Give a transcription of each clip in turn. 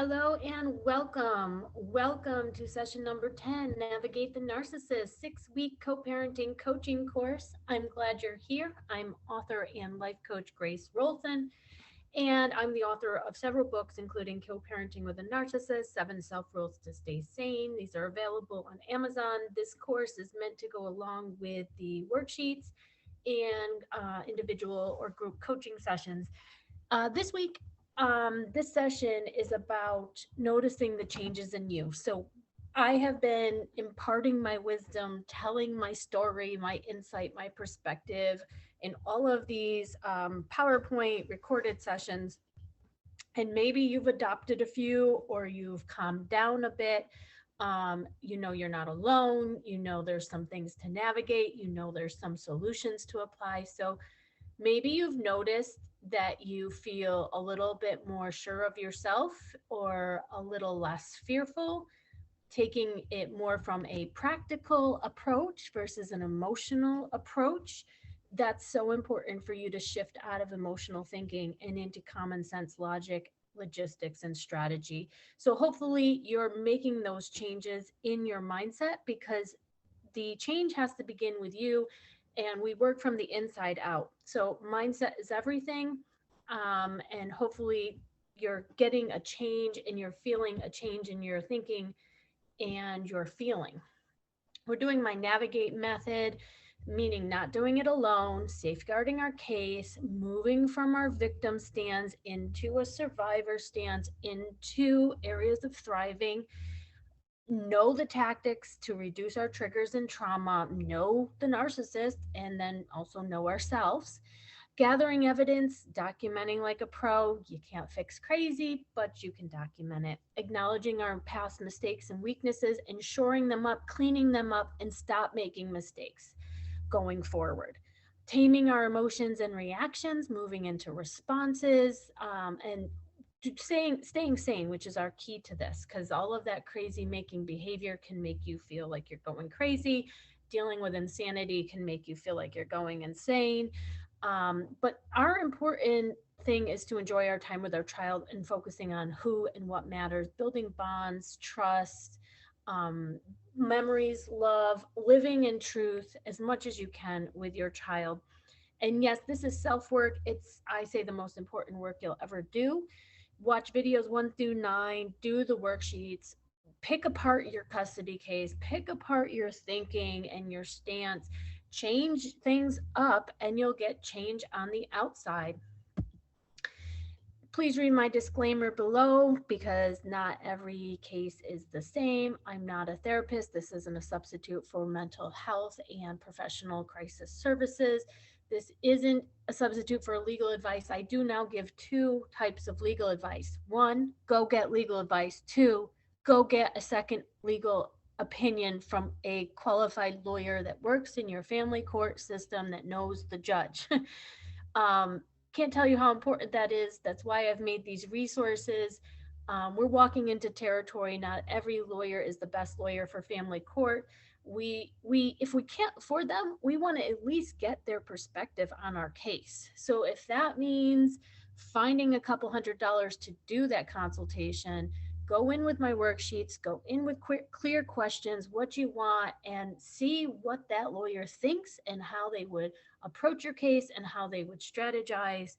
Hello and welcome. Welcome to session number 10, Navigate the Narcissist, 6-week co-parenting coaching course. I'm glad you're here. I'm author and life coach Grace Wroldson, and I'm the author of several books, including Co-Parenting with a Narcissist, 7 Self-Rules to Stay Sane. These are available on Amazon. This course is meant to go along with the worksheets and individual or group coaching sessions. This week, this session is about noticing the changes in you. So I have been imparting my wisdom, telling my story, my insight, my perspective in all of these PowerPoint recorded sessions. And maybe you've adopted a few or you've calmed down a bit. You know you're not alone. You know there's some things to navigate. You know there's some solutions to apply. So maybe you've noticed that you feel a little bit more sure of yourself or a little less fearful, taking it more from a practical approach versus an emotional approach. That's so important for you to shift out of emotional thinking and into common sense logic, logistics, and strategy. So, hopefully, you're making those changes in your mindset because the change has to begin with you, and we work from the inside out. So mindset is everything. And hopefully you're getting a change and you're feeling a change in your thinking and your feeling. We're doing my navigate method, meaning not doing it alone, safeguarding our case, moving from our victim stance into a survivor stance, into areas of thriving, know the tactics to reduce our triggers and trauma, know the narcissist, and then also know ourselves. Gathering evidence, documenting like a pro. You can't fix crazy, but you can document it. Acknowledging our past mistakes and weaknesses, and shoring them up, cleaning them up, and stop making mistakes going forward. Taming our emotions and reactions, moving into responses, and staying sane, which is our key to this, because all of that crazy making behavior can make you feel like you're going crazy. Dealing with insanity can make you feel like you're going insane. But our important thing is to enjoy our time with our child and focusing on who and what matters, building bonds, trust, um, memories, love, living in truth as much as you can with your child. And yes, this is self work. It's, I say, the most important work you'll ever do. Watch videos 1 through 9, do the worksheets, pick apart your custody case, pick apart your thinking and your stance, change things up, and you'll get change on the outside. Please read my disclaimer below because not every case is the same. I'm not a therapist. This isn't a substitute for mental health and professional crisis services. This isn't a substitute for legal advice. I do now give 2 types of legal advice. 1, go get legal advice. 2, go get a second legal opinion from a qualified lawyer that works in your family court system that knows the judge. Can't tell you how important that is. That's why I've made these resources. We're walking into territory. Not every lawyer is the best lawyer for family court. We if we can't afford them, we want to at least get their perspective on our case. So if that means finding a couple $100 to do that consultation, go in with my worksheets, go in with clear questions, what you want, and see what that lawyer thinks and how they would approach your case and how they would strategize.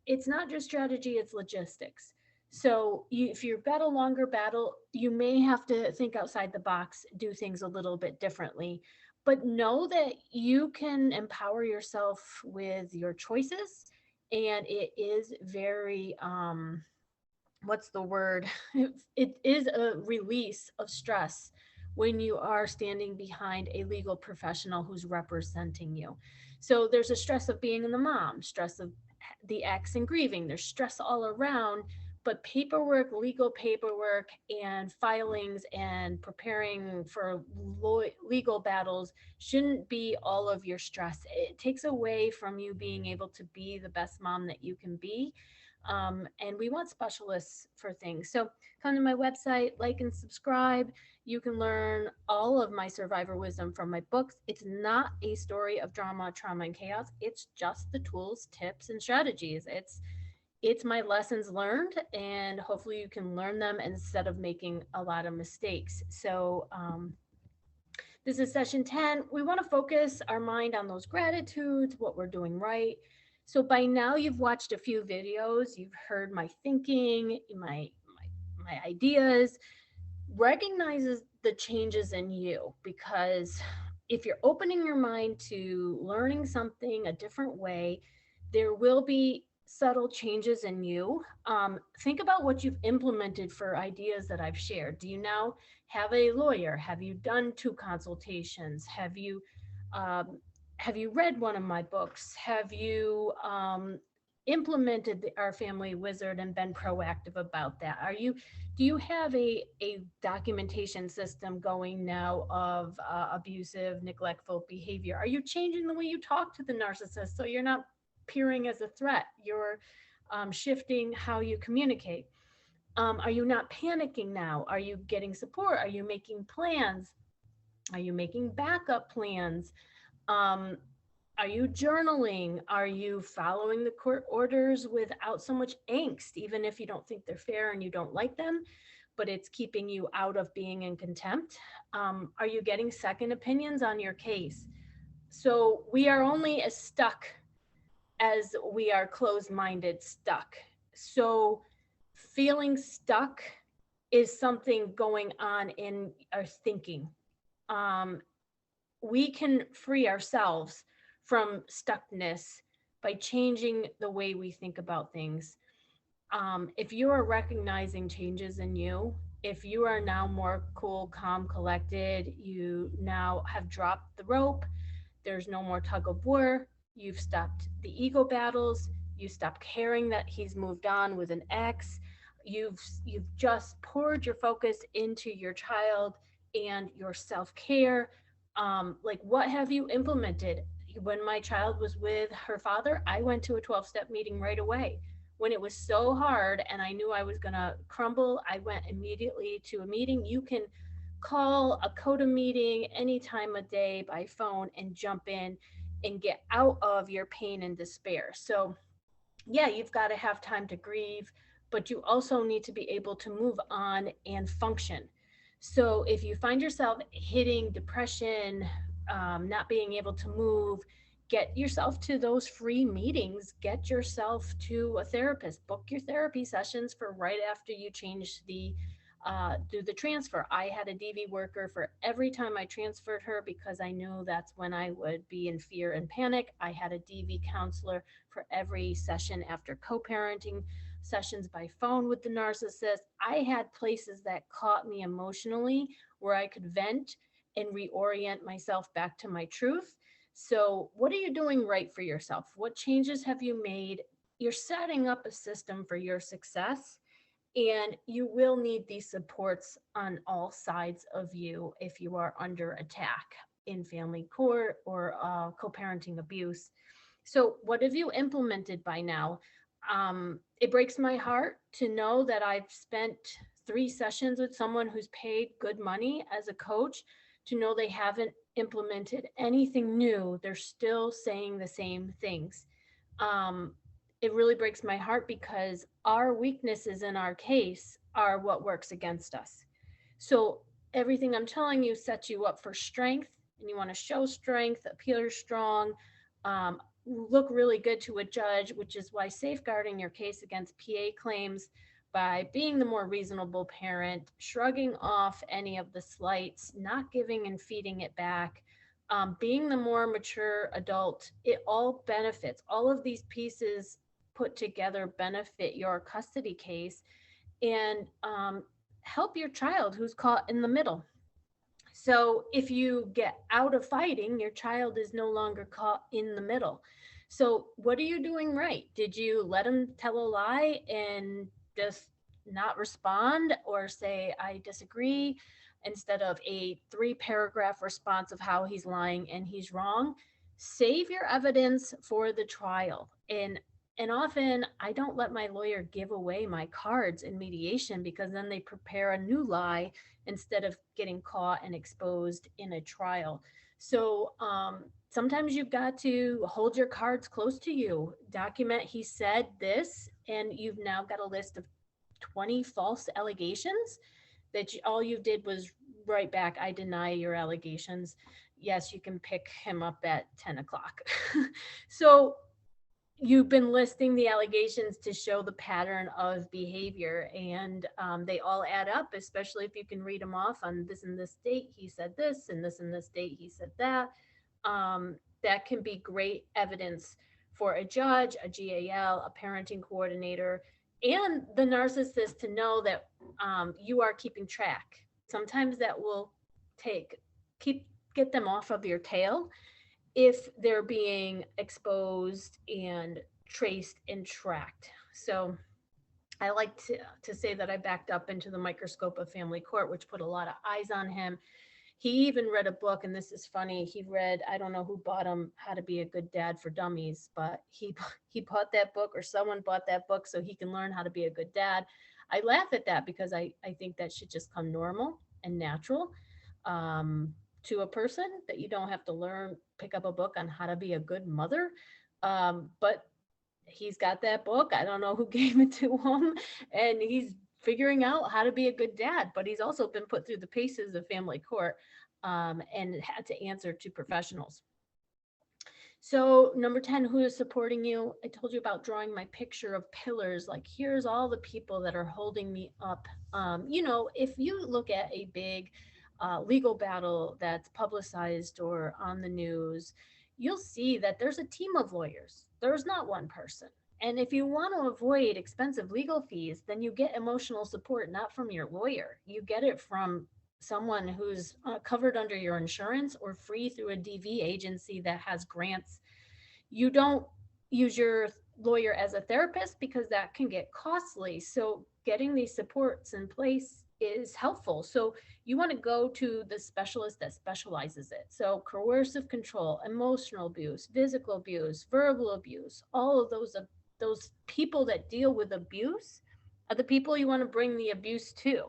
It's not just strategy, it's logistics. So if you bet a longer battle, you may have to think outside the box, do things a little bit differently. But know that you can empower yourself with your choices. And it is very, what's the word? It is a release of stress when you are standing behind a legal professional who's representing you. So there's a stress of being the mom, stress of the ex and grieving. There's stress all around, but paperwork, legal paperwork, and filings and preparing for legal battles shouldn't be all of your stress. It takes away from you being able to be the best mom that you can be. And we want specialists for things. So come to my website, like and subscribe. You can learn all of my survivor wisdom from my books. It's not a story of drama, trauma, and chaos. It's just the tools, tips, and strategies. it's my lessons learned, and hopefully you can learn them instead of making a lot of mistakes. So this is session 10. We want to focus our mind on those gratitudes, what we're doing right. So by now you've watched a few videos, you've heard my thinking, my ideas. Recognizes the changes in you, because if you're opening your mind to learning something a different way, there will be subtle changes in you. Think about what you've implemented for ideas that I've shared. Do you now have a lawyer? Have you done 2 consultations? Um, have you read one of my books? Have you implemented our family wizard and been proactive about that? Do you have a documentation system going now of abusive, neglectful behavior? Are you changing the way you talk to the narcissist so you're not appearing as a threat? You're shifting how you communicate. Are you not panicking now? Are you getting support? Are you making plans? Are you making backup plans? Um, are you journaling? Are you following the court orders without so much angst, even if you don't think they're fair and you don't like them, but it's keeping you out of being in contempt? Are you getting second opinions on your case? So we are only as stuck as we are closed-minded stuck. So feeling stuck is something going on in our thinking. We can free ourselves from stuckness by changing the way we think about things. If you are recognizing changes in you, if you are now more cool, calm, collected, you now have dropped the rope, there's no more tug of war, you've stopped the ego battles, you stopped caring that he's moved on with an ex, you've just poured your focus into your child and your self-care. Like, what have you implemented? When my child was with her father, I went to a 12-step meeting right away. When it was so hard and I knew I was going to crumble, I went immediately to a meeting. You can call a CODA meeting any time of day by phone and jump in and get out of your pain and despair. So yeah, you've got to have time to grieve, but you also need to be able to move on and function. So if you find yourself hitting depression, not being able to move, get yourself to those free meetings, get yourself to a therapist, book your therapy sessions for right after you change do the transfer. I had a DV worker for every time I transferred her because I knew that's when I would be in fear and panic. I had a DV counselor for every session after co-parenting sessions by phone with the narcissist. I had places that caught me emotionally where I could vent and reorient myself back to my truth. So what are you doing right for yourself? What changes have you made? You're setting up a system for your success, and you will need these supports on all sides of you if you are under attack in family court or co-parenting abuse. So what have you implemented by now? It breaks my heart to know that I've spent 3 sessions with someone who's paid good money as a coach, to know they haven't implemented anything new. They're still saying the same things. It really breaks my heart because our weaknesses in our case are what works against us. So everything I'm telling you sets you up for strength, and you want to show strength, appear strong, look really good to a judge, which is why safeguarding your case against PA claims by being the more reasonable parent, shrugging off any of the slights, not giving and feeding it back, being the more mature adult, it all benefits. All of these pieces put together benefit your custody case and help your child who's caught in the middle. So if you get out of fighting, your child is no longer caught in the middle. So what are you doing right? Did you let him tell a lie and just not respond or say, I disagree, instead of a 3-paragraph response of how he's lying and he's wrong? Save your evidence for the trial. And often I don't let my lawyer give away my cards in mediation, because then they prepare a new lie instead of getting caught and exposed in a trial. So sometimes you've got to hold your cards close to you. Document, he said this, and you've now got a list of 20 false allegations that all you did was write back, I deny your allegations. Yes, you can pick him up at 10 o'clock. So you've been listing the allegations to show the pattern of behavior, and they all add up, especially if you can read them off on this and this date he said this, and this date he said that. That can be great evidence for a judge, a GAL, a parenting coordinator, and the narcissist to know that you are keeping track. Sometimes that will take keep get them off of your tail if they're being exposed and traced and tracked. So I like to say that I backed up into the microscope of family court, which put a lot of eyes on him. He even read a book, and this is funny. He read, I don't know who bought him How to Be a Good Dad for Dummies, but he bought that book, or someone bought that book so he can learn how to be a good dad. I laugh at that because I think that should just come normal and natural. To a person, that you don't have to pick up a book on how to be a good mother. But he's got that book. I don't know who gave it to him, and he's figuring out how to be a good dad. But he's also been put through the paces of family court, and had to answer to professionals. So number 10, who is supporting you? I told you about drawing my picture of pillars. Like, here's all the people that are holding me up. If you look at a big legal battle that's publicized or on the news, you'll see that there's a team of lawyers. There's not one person. And if you want to avoid expensive legal fees, then you get emotional support, not from your lawyer. You get it from someone who's covered under your insurance or free through a DV agency that has grants. You don't use your lawyer as a therapist because that can get costly. So getting these supports in place is helpful. So you want to go to the specialist that specializes it. So coercive control, emotional abuse, physical abuse, verbal abuse, all of those people that deal with abuse are the people you want to bring the abuse to.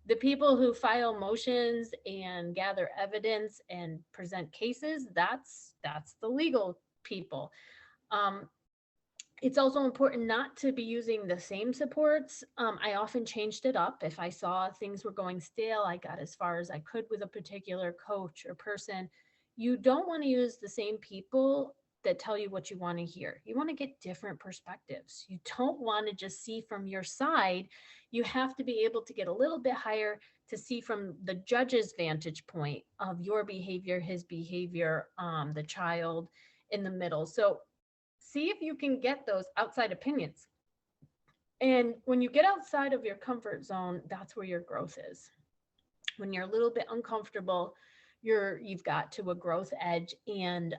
The people who file motions and gather evidence and present cases, that's the legal people. It's also important not to be using the same supports. I often changed it up. If I saw things were going stale, I got as far as I could with a particular coach or person. You don't want to use the same people that tell you what you want to hear. You want to get different perspectives. You don't want to just see from your side. You have to be able to get a little bit higher to see from the judge's vantage point of your behavior, his behavior, the child in the middle. So see if you can get those outside opinions. And when you get outside of your comfort zone, that's where your growth is. When you're a little bit uncomfortable, you've got to a growth edge. And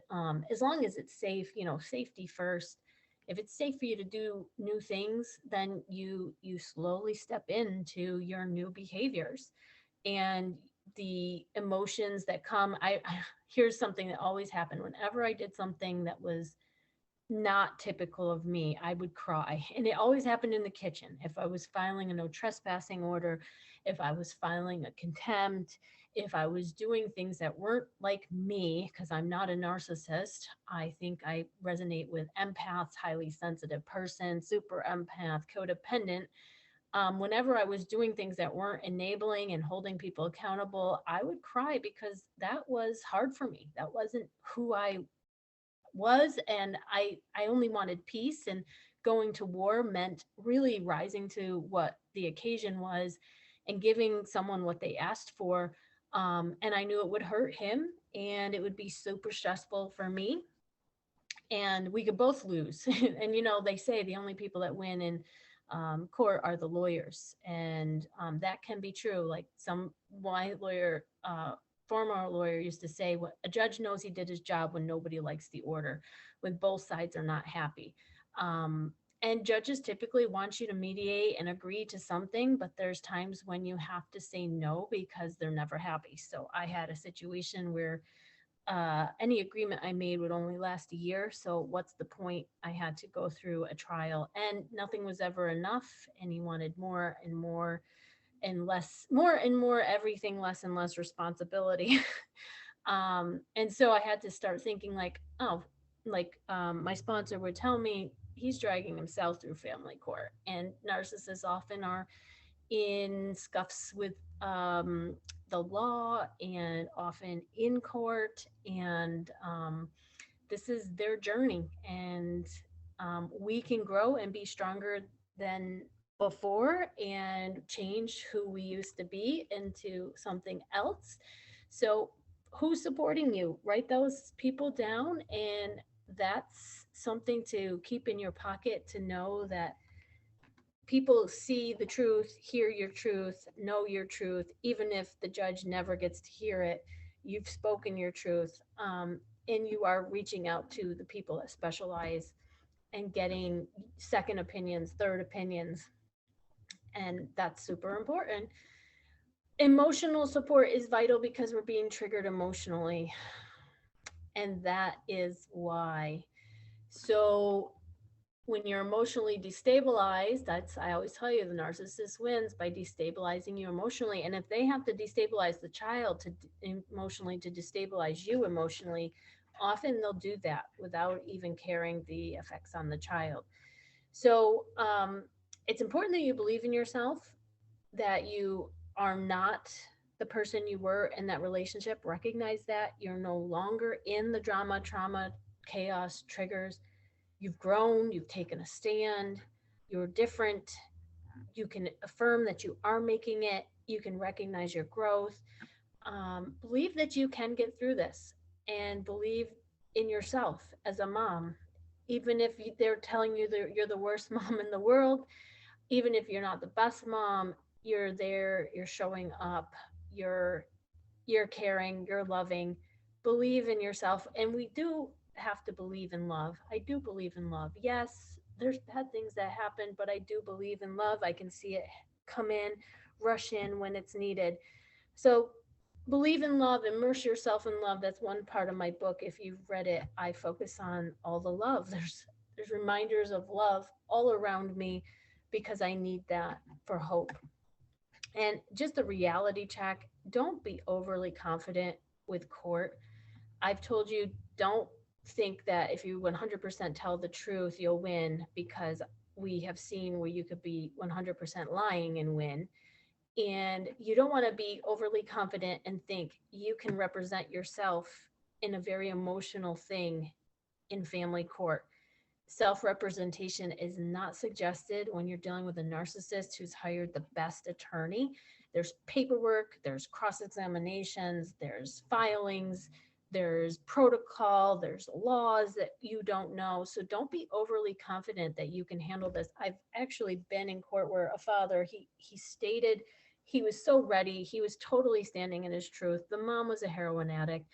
as long as it's safe, safety first. If it's safe for you to do new things, then you slowly step into your new behaviors. And the emotions that come, here's something that always happened. Whenever I did something that was not typical of me, I would cry. And it always happened in the kitchen. If I was filing a no trespassing order, if I was filing a contempt, if I was doing things that weren't like me, because I'm not a narcissist. I think I resonate with empaths, highly sensitive person, super empath, codependent. Whenever I was doing things that weren't enabling and holding people accountable, I would cry because that was hard for me. That wasn't who I was, and I only wanted peace, and going to war meant really rising to what the occasion was and giving someone what they asked for. And I knew it would hurt him and it would be super stressful for me, and we could both lose. And they say the only people that win in court are the lawyers, and that can be true. Like my lawyer, former lawyer, used to say, what a judge knows he did his job when nobody likes the order, when both sides are not happy. And judges typically want you to mediate and agree to something, but there's times when you have to say no because they're never happy. So I had a situation where any agreement I made would only last a year. So what's the point? I had to go through a trial, and nothing was ever enough. And he wanted more and more and less, more and more everything, less and less responsibility. And so I had to start thinking like, my sponsor would tell me, he's dragging himself through family court. And narcissists often are in scuffs with the law and often in court. And this is their journey. And we can grow and be stronger than before and change who we used to be into something else. So, who's supporting you? Write those people down, and that's something to keep in your pocket to know that people see the truth, hear your truth, know your truth, even if the judge never gets to hear it. You've spoken your truth, and you are reaching out to the people that specialize and getting second opinions, third opinions, and that's super important. Emotional support is vital because we're being triggered emotionally, and that is why. So when you're emotionally destabilized, that's, I always tell you, the narcissist wins by destabilizing you emotionally. And if they have to destabilize the child to emotionally to destabilize you emotionally, often they'll do that without even caring the effects on the child. So it's important that you believe in yourself, that you are not the person you were in that relationship. Recognize that you're no longer in the drama, trauma, chaos, triggers. You've grown, you've taken a stand, you're different. You can affirm that you are making it, you can recognize your growth. Believe that you can get through this, and believe in yourself as a mom. Even if they're telling you that you're the worst mom in the world, even if you're not the best mom, you're there, you're showing up, you're you're caring, you're loving. Believe in yourself. And we do have to believe in love. I do believe in love. Yes, there's bad things that happen, but I do believe in love. I can see it come in, rush in when it's needed. So believe in love, immerse yourself in love. That's one part of my book. If you've read it, I focus on all the love. There's reminders of love all around me because I need that for hope. And just a reality check, don't be overly confident with court. I've told you, don't think that if you 100% tell the truth, you'll win, because we have seen where you could be 100% lying and win. And you don't want to be overly confident and think you can represent yourself in a very emotional thing in family court. Self representation is not suggested when you're dealing with a narcissist who's hired the best attorney. There's paperwork, there's cross examinations, there's filings, there's protocol, there's laws that you don't know. So don't be overly confident that you can handle this. I've actually been in court where a father, he stated he was so ready, he was totally standing in his truth. The mom was a heroin addict,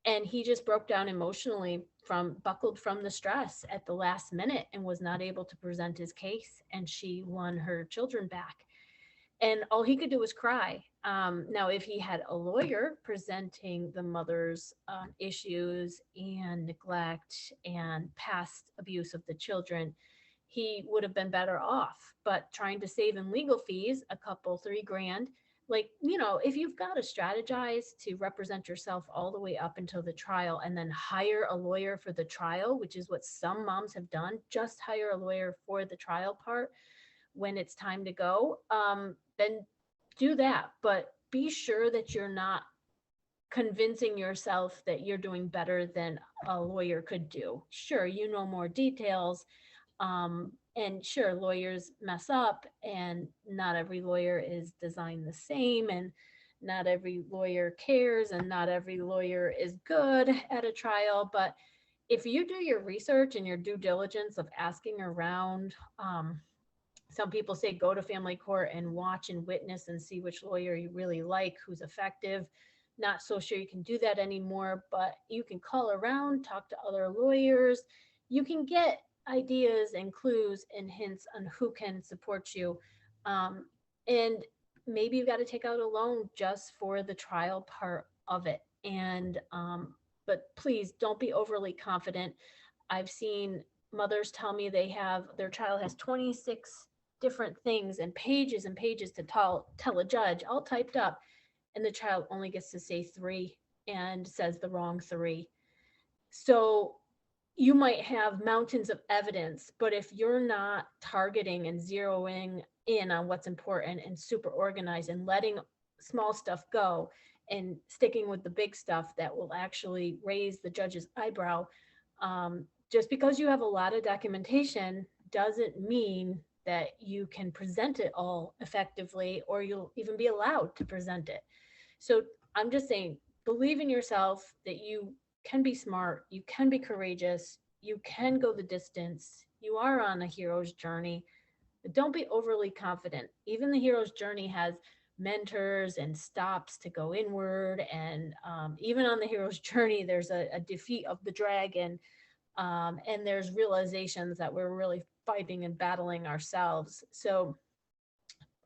and he just broke down emotionally, from buckled from the stress at the last minute, and was not able to present his case, and she won her children back, and all he could do was cry. Now if he had a lawyer presenting the mother's issues and neglect and past abuse of the children, he would have been better off. But trying to save in legal fees, a couple, 3 grand, like, if you've got to strategize to represent yourself all the way up until the trial and then hire a lawyer for the trial, which is what some moms have done, just hire a lawyer for the trial part when it's time to go, then do that. But be sure that you're not convincing yourself that you're doing better than a lawyer could do. Sure, you know more details, and sure, lawyers mess up, and not every lawyer is designed the same, and not every lawyer cares, and not every lawyer is good at a trial. But if you do your research and your due diligence of asking around, some people say go to family court and watch and witness and see which lawyer you really like, who's effective. Not so sure you can do that anymore, but you can call around, talk to other lawyers. You can get ideas and clues and hints on who can support you. And maybe you've got to take out a loan just for the trial part of it. And but please don't be overly confident. I've seen mothers tell me their child has 26 different things and pages to tell a judge, all typed up, and the child only gets to say 3 and says the wrong 3. So you might have mountains of evidence, but if you're not targeting and zeroing in on what's important and super organized and letting small stuff go and sticking with the big stuff that will actually raise the judge's eyebrow, just because you have a lot of documentation doesn't mean that you can present it all effectively or you'll even be allowed to present it. So I'm just saying, believe in yourself that you can be smart, you can be courageous, you can go the distance, you are on a hero's journey, but don't be overly confident. Even the hero's journey has mentors and stops to go inward. And even on the hero's journey, there's a defeat of the dragon. And there's realizations that we're really fighting and battling ourselves. So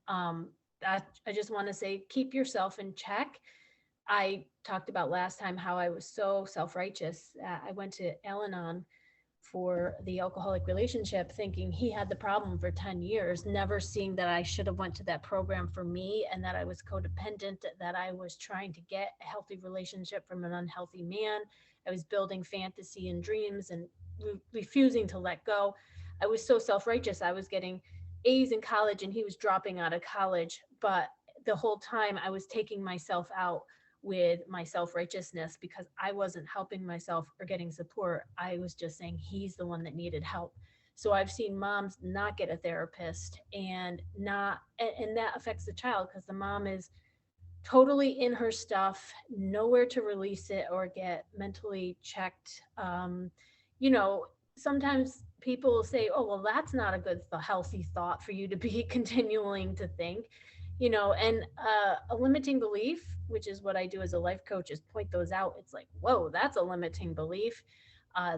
that I just want to say, keep yourself in check. I talked about last time how I was so self-righteous. I went to Al-Anon for the alcoholic relationship thinking he had the problem for 10 years, never seeing that I should have went to that program for me and that I was codependent, that I was trying to get a healthy relationship from an unhealthy man. I was building fantasy and dreams and refusing to let go. I was so self-righteous. I was getting A's in college and he was dropping out of college, but the whole time I was taking myself out with my self-righteousness because I wasn't helping myself or getting support. I was just saying he's the one that needed help. So I've seen moms not get a therapist and that affects the child because the mom is totally in her stuff, nowhere to release it or get mentally checked. You know, sometimes people say, oh, well, that's not a good, healthy thought for you to be continuing to think, you know, and a limiting belief, which is what I do as a life coach, is point those out. It's like, whoa, that's a limiting belief.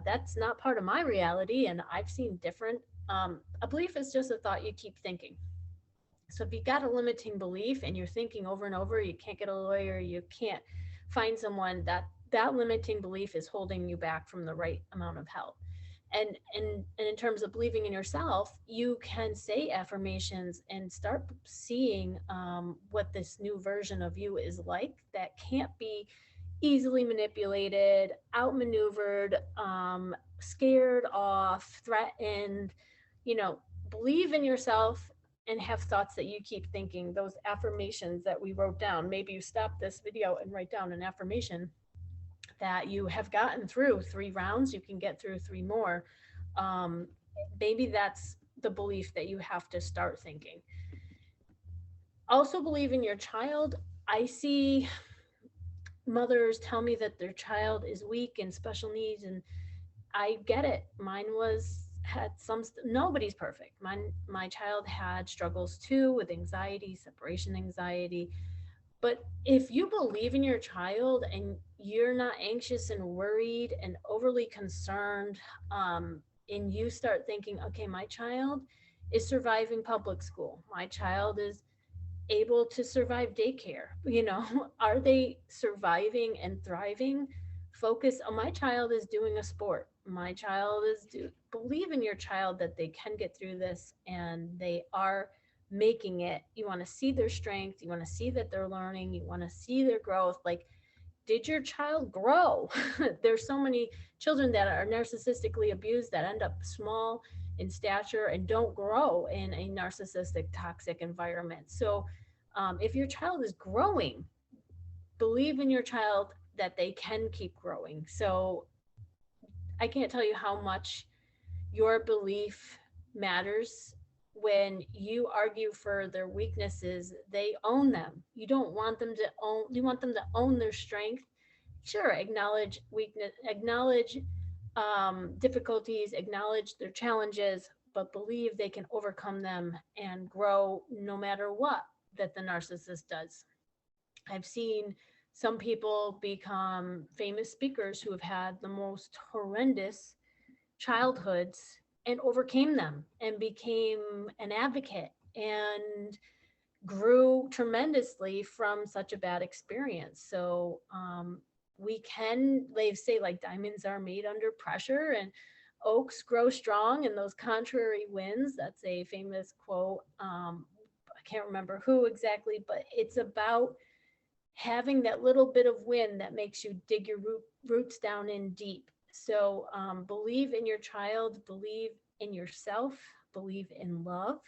That's not part of my reality. And I've seen different. A belief is just a thought you keep thinking. So if you got a limiting belief and you're thinking over and over, you can't get a lawyer, you can't find someone, that limiting belief is holding you back from the right amount of help. And in terms of believing in yourself, you can say affirmations and start seeing what this new version of you is like that can't be easily manipulated, outmaneuvered, scared off, threatened. You know, believe in yourself and have thoughts that you keep thinking, those affirmations that we wrote down. Maybe you stop this video and write down an affirmation that you have gotten through 3 rounds, you can get through 3 more. Um, Maybe that's the belief that you have to start thinking. Also, believe in your child. I see mothers tell me that their child is weak and special needs, and I get it. Mine had some, nobody's perfect. My child had struggles too with anxiety, separation anxiety. But if you believe in your child and you're not anxious and worried and overly concerned, and you start thinking, okay, my child is surviving public school, my child is able to survive daycare, you know, are they surviving and thriving? Focus on my child is doing a sport. My child believe in your child that they can get through this and they are making it. You want to see their strength. You want to see that they're learning. You want to see their growth. Like, did your child grow? There's so many children that are narcissistically abused that end up small in stature and don't grow in a narcissistic, toxic environment. So if your child is growing, believe in your child that they can keep growing. So I can't tell you how much your belief matters. When you argue for their weaknesses, they own them. You don't want them to own, you want them to own their strength. Sure, acknowledge weakness, acknowledge difficulties, acknowledge their challenges, but believe they can overcome them and grow no matter what that the narcissist does. I've seen some people become famous speakers who have had the most horrendous childhoods and overcame them and became an advocate and grew tremendously from such a bad experience. So they say like diamonds are made under pressure and oaks grow strong in those contrary winds. That's a famous quote. I can't remember who exactly, but it's about having that little bit of wind that makes you dig your roots down in deep. So believe in your child, believe in yourself, believe in love,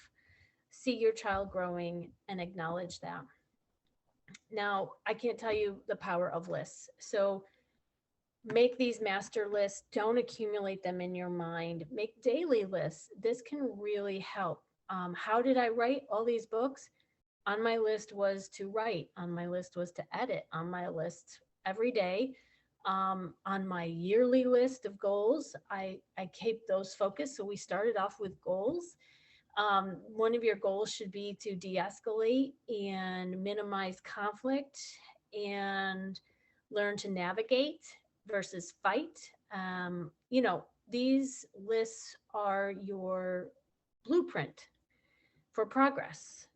see your child growing, and acknowledge that. Now, I can't tell you the power of lists. So make these master lists, don't accumulate them in your mind, make daily lists. This can really help. How did I write all these books? On my list was to write, on my list was to edit, on my list every day. On my yearly list of goals, I kept those focused. So we started off with goals. One of your goals should be to de-escalate and minimize conflict and learn to navigate versus fight. These lists are your blueprint for progress.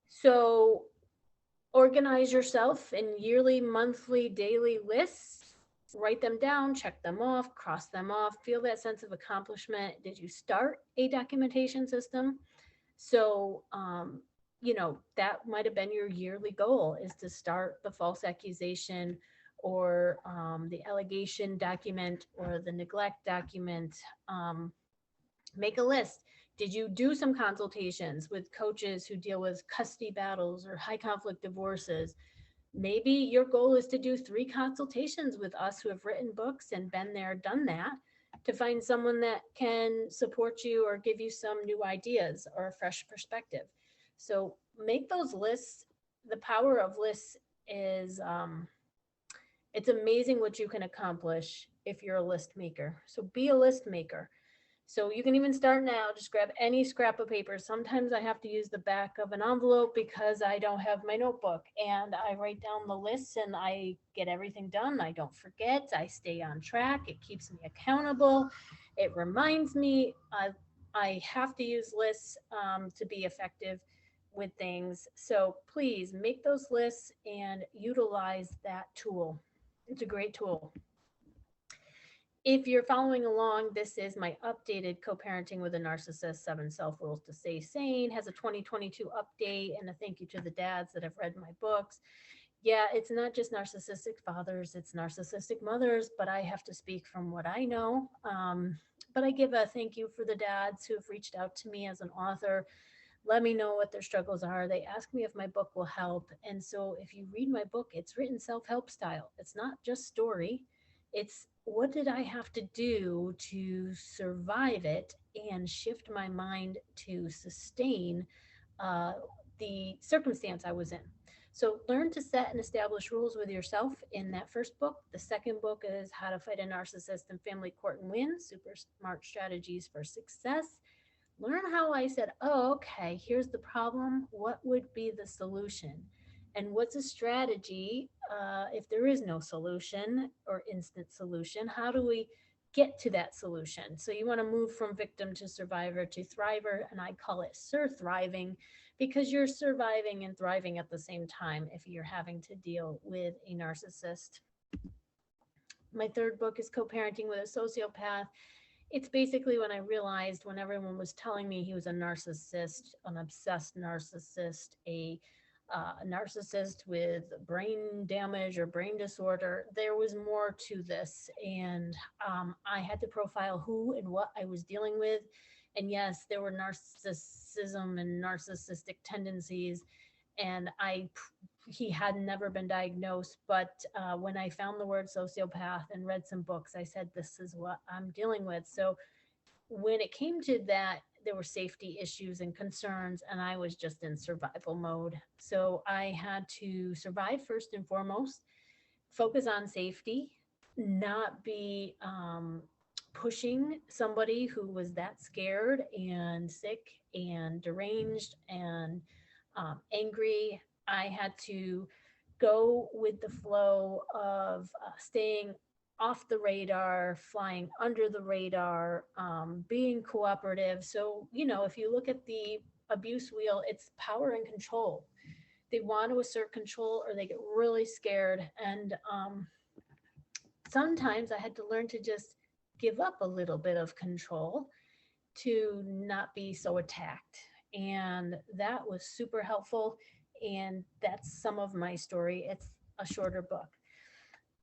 So organize yourself in yearly, monthly, daily lists. Write them down, check them off, cross them off, feel that sense of accomplishment. Did you start a documentation system? So, that might have been your yearly goal, is to start the false accusation or the allegation document or the neglect document. Make a list. Did you do some consultations with coaches who deal with custody battles or high conflict divorces? Maybe your goal is to do 3 consultations with us who have written books and been there, done that, to find someone that can support you or give you some new ideas or a fresh perspective. So make those lists. The power of lists is it's amazing what you can accomplish if you're a list maker. So be a list maker. So you can even start now, just grab any scrap of paper. Sometimes I have to use the back of an envelope because I don't have my notebook, and I write down the lists and I get everything done. I don't forget, I stay on track. It keeps me accountable. It reminds me I have to use lists to be effective with things. So please make those lists and utilize that tool. It's a great tool. If you're following along, this is my updated Co-Parenting with a Narcissist 7 Self-Rules to Stay Sane, has a 2022 update, and a thank you to the dads that have read my books. Yeah, it's not just narcissistic fathers, it's narcissistic mothers, but I have to speak from what I know. But I give a thank you for the dads who have reached out to me as an author. Let me know what their struggles are. They ask me if my book will help. And so if you read my book, it's written self-help style. It's not just story. It's what did I have to do to survive it and shift my mind to sustain uh, the circumstance I was in. So learn to set and establish rules with yourself in that first book. The second book is How to Fight a Narcissist in Family Court and Win, Super Smart Strategies for Success. Learn how I said, oh, okay, here's the problem. What would be the solution? And what's a strategy if there is no solution or instant solution? How do we get to that solution? So you want to move from victim to survivor to thriver, and I call it sur-thriving, because you're surviving and thriving at the same time if you're having to deal with a narcissist. My third book is Co-Parenting with a Sociopath. It's basically when I realized, when everyone was telling me he was a narcissist, an obsessed narcissist, a narcissist with brain damage or brain disorder, there was more to this. And I had to profile who and what I was dealing with. And yes, there were narcissism and narcissistic tendencies. And he had never been diagnosed, but when I found the word sociopath and read some books, I said, this is what I'm dealing with. So when it came to that, there were safety issues and concerns, and I was just in survival mode. So I had to survive first and foremost, focus on safety, not be pushing somebody who was that scared and sick and deranged and angry. I had to go with the flow of staying off the radar, flying under the radar, being cooperative. So, if you look at the abuse wheel, it's power and control. They want to assert control or they get really scared. And sometimes I had to learn to just give up a little bit of control to not be so attacked. And that was super helpful. And that's some of my story. It's a shorter book.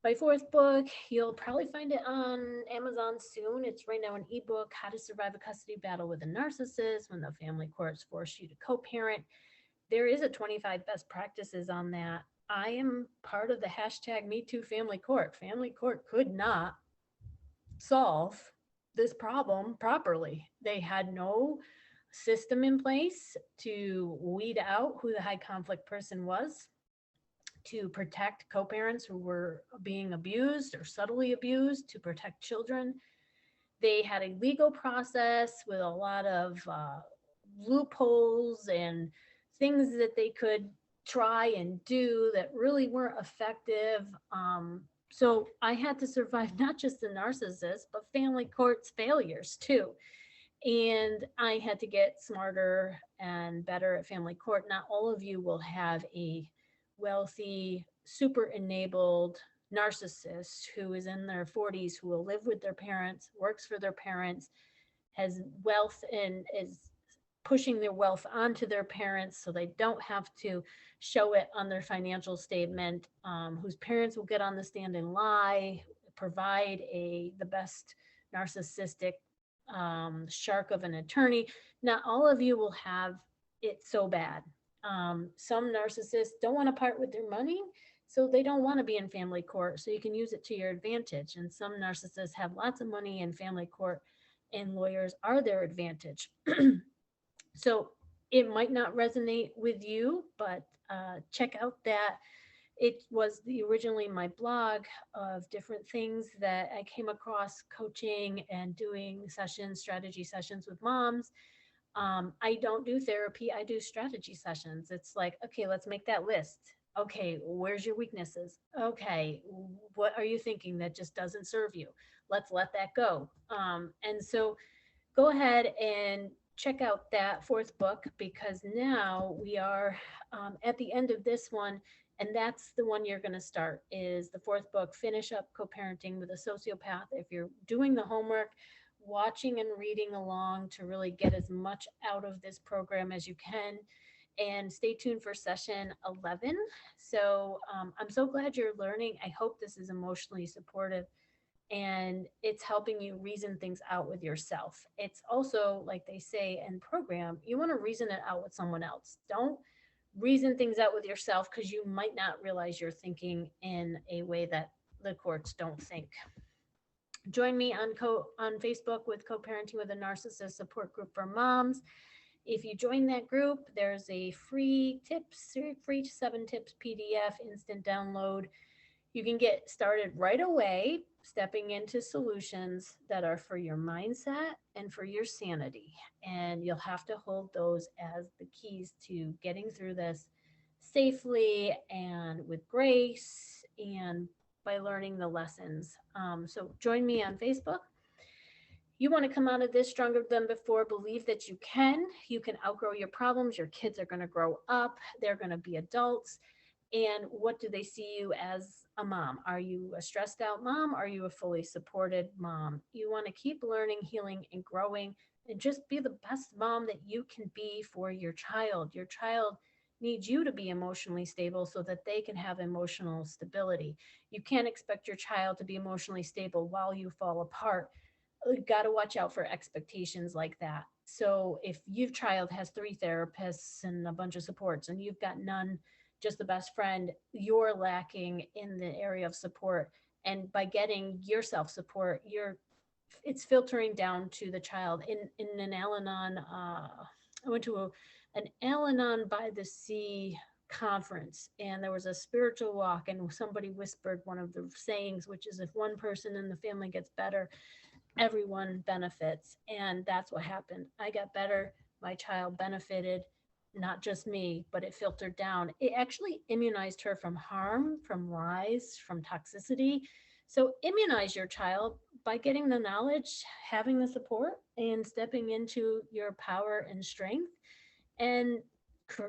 My fourth book, you'll probably find it on Amazon soon. It's right now an ebook, How to Survive a Custody Battle with a Narcissist When the Family Courts Force You to Co-Parent. There is a 25 best practices on that. I am part of the hashtag #MeTooFamilyCourt. Family Court could not solve this problem properly. They had no system in place to weed out who the high conflict person was, to protect co-parents who were being abused or subtly abused, to protect children. They had a legal process with a lot of loopholes and things that they could try and do that really weren't effective. So I had to survive not just the narcissist, but family court's failures too. And I had to get smarter and better at family court. Not all of you will have a wealthy, super enabled narcissist who is in their 40s, who will live with their parents, works for their parents, has wealth, and is pushing their wealth onto their parents so they don't have to show it on their financial statement, whose parents will get on the stand and lie, provide the best narcissistic shark of an attorney. Not all of you will have it so bad. Some narcissists don't want to part with their money, so they don't want to be in family court, so you can use it to your advantage. And some narcissists have lots of money in family court, and lawyers are their advantage. So it might not resonate with you, but check out that. It was originally my blog of different things that I came across coaching and doing sessions, strategy sessions with moms. I don't do therapy, I do strategy sessions. It's like, okay, let's make that list. Okay, where's your weaknesses? Okay, what are you thinking that just doesn't serve you? Let's let that go. And so go ahead and check out that fourth book, because now we are at the end of this one, and that's the one you're going to start, is the fourth book, Finish Up Co-Parenting with a Sociopath. If you're doing the homework, watching and reading along to really get as much out of this program as you can, and stay tuned for session 11. So I'm so glad you're learning. I hope this is emotionally supportive and it's helping you reason things out with yourself. It's also, like they say in program, you want to reason it out with someone else. Don't reason things out with yourself, because you might not realize you're thinking in a way that the courts don't think. Join me on Facebook with Co-Parenting with a Narcissist support group for moms. If you join that group, there's a free 7 tips PDF instant download. You can get started right away, stepping into solutions that are for your mindset and for your sanity. And you'll have to hold those as the keys to getting through this safely and with grace, and by learning the lessons. So join me on Facebook. You want to come out of this stronger than before. Believe that you can. You can outgrow your problems. Your kids are going to grow up. They're going to be adults. And what do they see you as a mom? Are you a stressed out mom? Are you a fully supported mom? You want to keep learning, healing, and growing, and just be the best mom that you can be for your child. Your child needs you to be emotionally stable so that they can have emotional stability. You can't expect your child to be emotionally stable while you fall apart. You got to watch out for expectations like that. So if your child has 3 therapists and a bunch of supports and you've got none, just the best friend, you're lacking in the area of support. And by getting yourself support, it's filtering down to the child. In an Al-Anon, I went to an Al-Anon by the Sea conference, and there was a spiritual walk, and somebody whispered one of the sayings, which is, if one person in the family gets better, everyone benefits. And that's what happened. I got better, my child benefited, not just me, but it filtered down. It actually immunized her from harm, from lies, from toxicity. So immunize your child by getting the knowledge, having the support, and stepping into your power and strength, and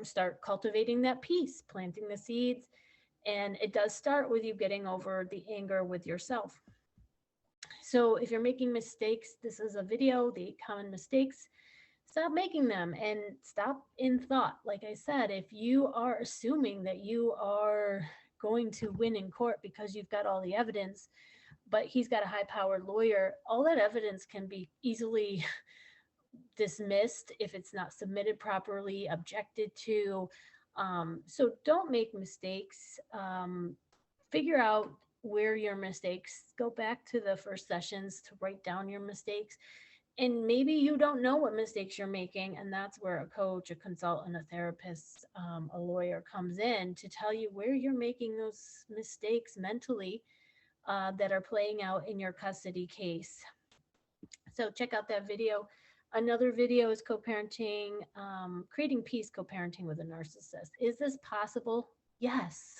start cultivating that peace, planting the seeds. And it does start with you getting over the anger with yourself. So if you're making mistakes, this is a video, the 8 common mistakes. Stop making them and stop in thought. Like I said, if you are assuming that you are going to win in court because you've got all the evidence, but he's got a high powered lawyer. All that evidence can be easily dismissed if it's not submitted properly, objected to. So don't make mistakes. Figure out where your mistakes, go back to the first sessions to write down your mistakes. And maybe you don't know what mistakes you're making, and that's where a coach, a consultant, a therapist, a lawyer comes in to tell you where you're making those mistakes mentally that are playing out in your custody case. So check out that video. Another video is co-parenting, creating peace, co-parenting with a narcissist. Is this possible? Yes.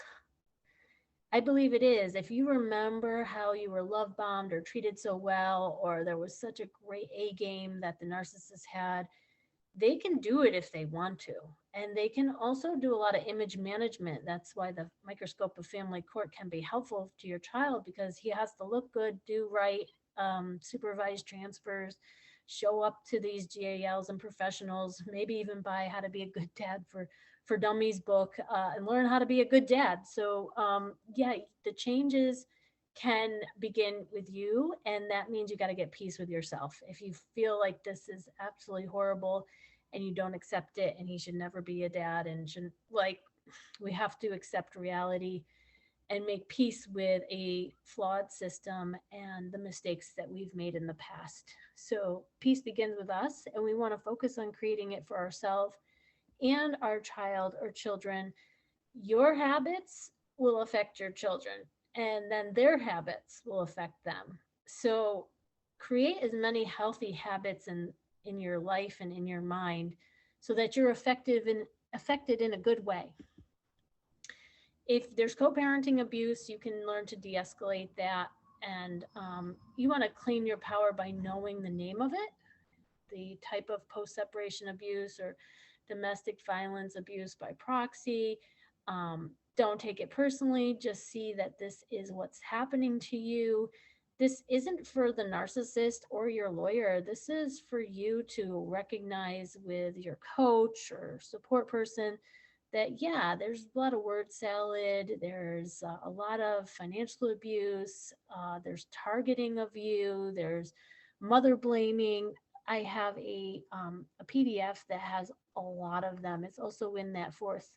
I believe it is. If you remember how you were love bombed or treated so well, or there was such a great A game that the narcissist had, they can do it if they want to. And they can also do a lot of image management. That's why the microscope of family court can be helpful to your child, because he has to look good, do right, supervise transfers, show up to these GALs and professionals, maybe even buy How to Be a Good Dad for Dummies book, and learn how to be a good dad. So yeah, the changes can begin with you, and that means you got to get peace with yourself. If you feel like this is absolutely horrible and you don't accept it, and he should never be a dad, and shouldn't, like, we have to accept reality and make peace with a flawed system and the mistakes that we've made in the past. So peace begins with us, and we want to focus on creating it for ourselves and our child or children. Your habits will affect your children, and then their habits will affect them. So create as many healthy habits in your life and in your mind so that you're effective and affected in a good way. If there's co-parenting abuse, you can learn to de-escalate that. And you want to claim your power by knowing the name of it, the type of post-separation abuse or domestic violence abuse by proxy. Don't take it personally. Just see that this is what's happening to you. This isn't for the narcissist or your lawyer. This is for you to recognize with your coach or support person that, yeah, there's a lot of word salad. There's a lot of financial abuse. There's targeting of you. There's mother blaming. I have a PDF that has a lot of them. It's also in that fourth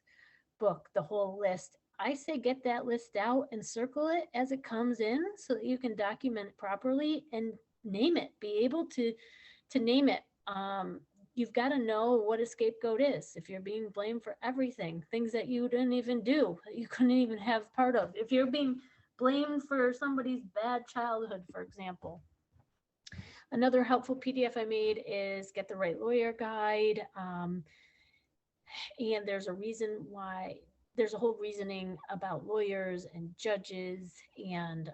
book, the whole list. I say get that list out and circle it as it comes in so that you can document it properly and name it. Be able to name it. You've got to know what a scapegoat is. If you're being blamed for everything, things that you didn't even do, that you couldn't even have part of. If you're being blamed for somebody's bad childhood, for example. Another helpful PDF I made is Get the Right Lawyer Guide. And there's a reason why, there's a whole reasoning about lawyers and judges, and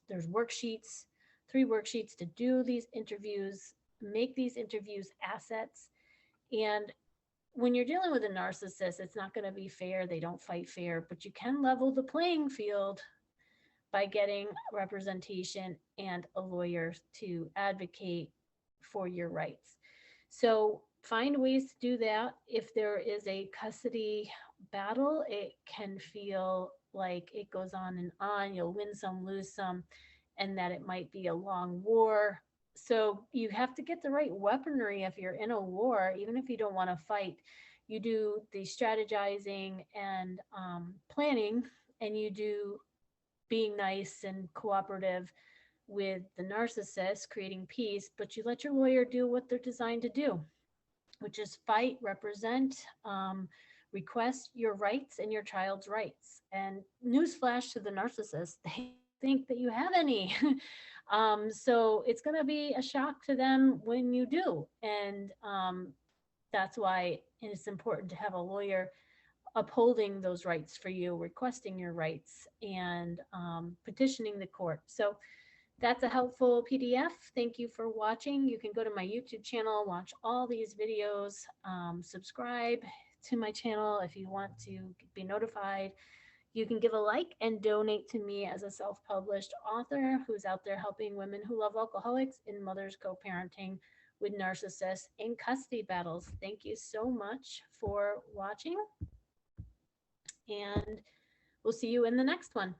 there's worksheets, 3 worksheets to do these interviews, make these interviews assets. And when you're dealing with a narcissist, it's not going to be fair. They don't fight fair, but you can level the playing field by getting representation and a lawyer to advocate for your rights. So find ways to do that. If there is a custody battle, it can feel like it goes on and on. You'll win some, lose some, and that it might be a long war. So you have to get the right weaponry if you're in a war, even if you don't want to fight. You do the strategizing and planning, and you do being nice and cooperative with the narcissist, creating peace, but you let your lawyer do what they're designed to do, which is fight, represent, request your rights and your child's rights. And newsflash to the narcissist, they think that you have any. So it's going to be a shock to them when you do. And that's why it's important to have a lawyer upholding those rights for you, requesting your rights, and petitioning the court. So that's a helpful PDF. Thank you for watching. You can go to my YouTube channel, watch all these videos, subscribe to my channel if you want to be notified. You can give a like and donate to me as a self-published author who's out there helping women who love alcoholics and mothers co-parenting with narcissists in custody battles. Thank you so much for watching. And We'll see you in the next one.